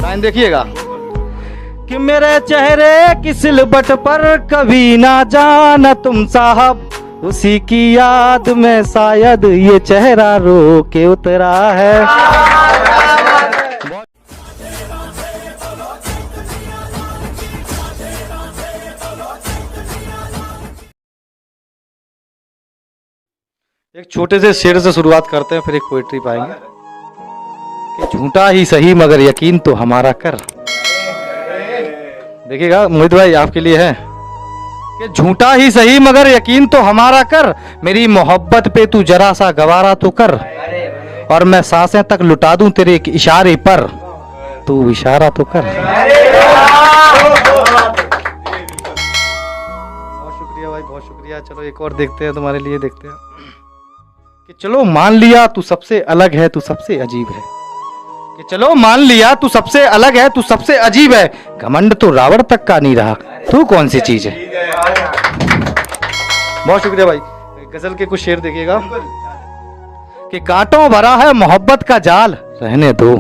Line देखिएगा कि मेरे चेहरे की सिलबट पर कभी ना जाना तुम साहब, उसी की याद में शायद ये चेहरा रो के उतरा है। एक छोटे से शेर से शुरुआत करते हैं, फिर एक पोएट्री पाएंगे कि झूठा ही सही मगर यकीन तो हमारा कर। देखिएगा मोहित भाई आपके लिए है कि झूठा ही सही मगर यकीन तो हमारा कर, मेरी मोहब्बत पे तू जरा सा गवारा तो कर, और मैं सांसें तक लुटा दूं तेरे एक इशारे पर, तू इशारा तो कर। बहुत शुक्रिया भाई, बहुत शुक्रिया। चलो एक और देखते हैं, तुम्हारे लिए देखते हैं कि चलो मान लिया तू सबसे अलग है, तू सबसे अजीब है, कि चलो मान लिया तू सबसे अलग है, तू सबसे अजीब है, घमंड तो रावण तक का नहीं रहा, तू कौन सी चीज है। बहुत शुक्रिया भाई। गजल के कुछ शेर देखिएगा कि कांटों भरा है मोहब्बत का जाल रहने दो,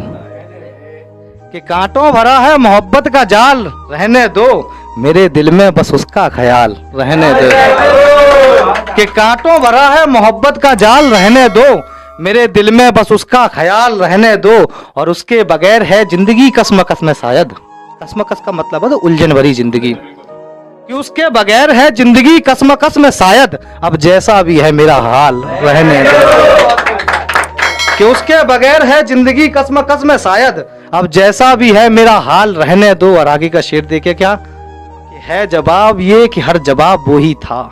कि कांटों भरा है मोहब्बत का जाल रहने दो, मेरे दिल में बस उसका ख्याल रहने दो, कि कांटों भरा है मोहब्बत का जाल रहने दो, मेरे दिल में बस उसका ख्याल रहने दो, और उसके बगैर है जिंदगी कसमकस में शायद, कसमकस का मतलब है उलझन भरी जिंदगी, कि उसके बगैर है जिंदगी कसमकस में शायद, अब जैसा भी है मेरा हाल रहने दो, कि उसके बगैर है जिंदगी कसमकस में शायद, अब जैसा भी है मेरा हाल रहने दो। और आगे का शेर देखिए क्या कि है जवाब ये कि हर जवाब वो ही था,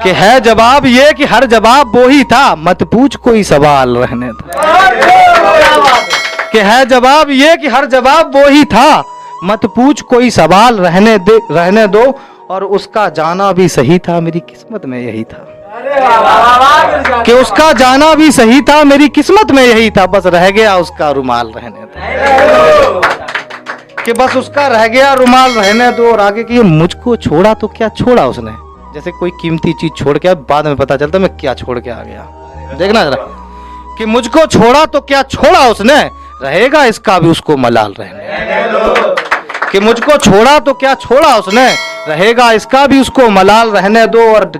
कि है जवाब ये कि हर जवाब वो ही था, मत पूछ कोई सवाल रहने दो, कि है जवाब ये कि हर जवाब वो ही था, मत पूछ कोई सवाल रहने दो, और उसका जाना भी सही था मेरी किस्मत में यही था, कि उसका जाना भी सही था मेरी किस्मत में यही था, बस रह गया उसका रुमाल रहने दो, कि बस उसका रह गया रुमाल रहने दो। और आगे कि मुझको छोड़ा तो क्या छोड़ा उसने, जैसे कोई कीमती चीज छोड़ के बाद में पता चलता मैं क्या छोड़ के आ गया। देखना जरा कि मुझको छोड़ा तो क्या छोड़ा उसने, रहेगा इसका भी उसको मलाल रहने दो, कि मुझको छोड़ा तो क्या छोड़ा उसने, रहेगा इसका भी उसको मलाल रहने दो। और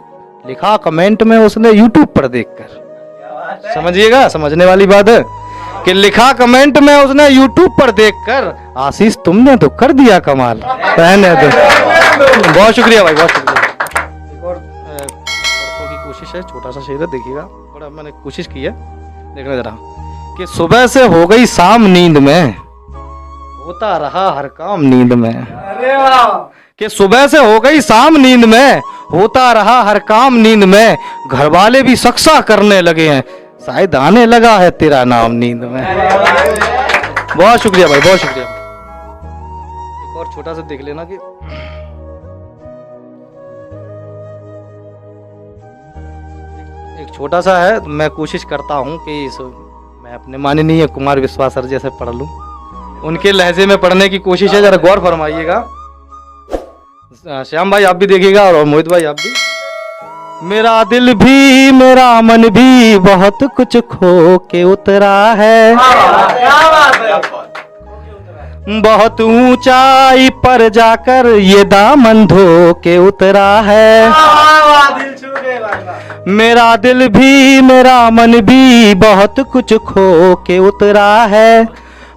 लिखा कमेंट में उसने YouTube पर देखकर, समझिएगा समझने वाली बात है कि लिखा कमेंट में उसने YouTube पर देखकर, आशीष तुमने तो कर दिया कमाल रहने दो। बहुत शुक्रिया भाई, बहुत शुक्रिया। एक और की कोशिश है, छोटा सा शेर है देखिएगा, बड़ा मैंने कोशिश की है, देखना जरा कि सुबह से हो गई शाम नींद में, होता रहा हर काम नींद में, कि सुबह से हो गई शाम नींद में, होता रहा हर काम नींद में, घर वाले भी सक्सा करने लगे हैं, शायद आने लगा है तेरा नाम नींद में। बहुत शुक्रिया भाई, बहुत शुक्रिया। एक और छोटा सा देख लेना कि एक छोटा सा है, मैं कोशिश करता हूँ कि मैं अपने माननीय कुमार विश्वास सर जैसे पढ़ लूँ, उनके लहजे में पढ़ने की कोशिश है, जरा गौर फरमाइएगा। श्याम भाई आप भी देखिएगा और मोहित भाई आप भी। मेरा दिल भी मेरा मन भी बहुत कुछ खो के उतरा है, बहुत ऊंचाई पर जाकर ये दामन धो के उतरा है, मेरा दिल भी मेरा मन भी बहुत कुछ खो के उतरा है,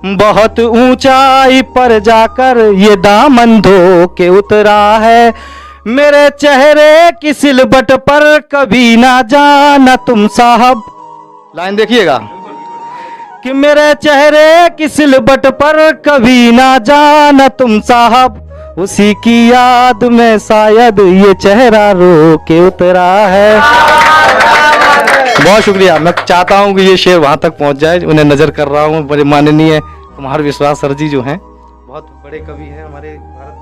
बहुत ऊंचाई पर जाकर ये दामन धो के उतरा है, मेरे चेहरे की सिलबट पर कभी ना जाना तुम साहब। लाइन देखिएगा कि मेरे चेहरे की सिलबट पर कभी ना जाना तुम साहब, उसी की याद में शायद ये चेहरा रो के उतरा है। बहुत शुक्रिया। मैं चाहता हूँ कि ये शेर वहाँ तक पहुँच जाए, उन्हें नजर कर रहा हूँ। बड़े माननीय कुमार विश्वास सर जी जो हैं, बहुत बड़े कवि हैं हमारे भारत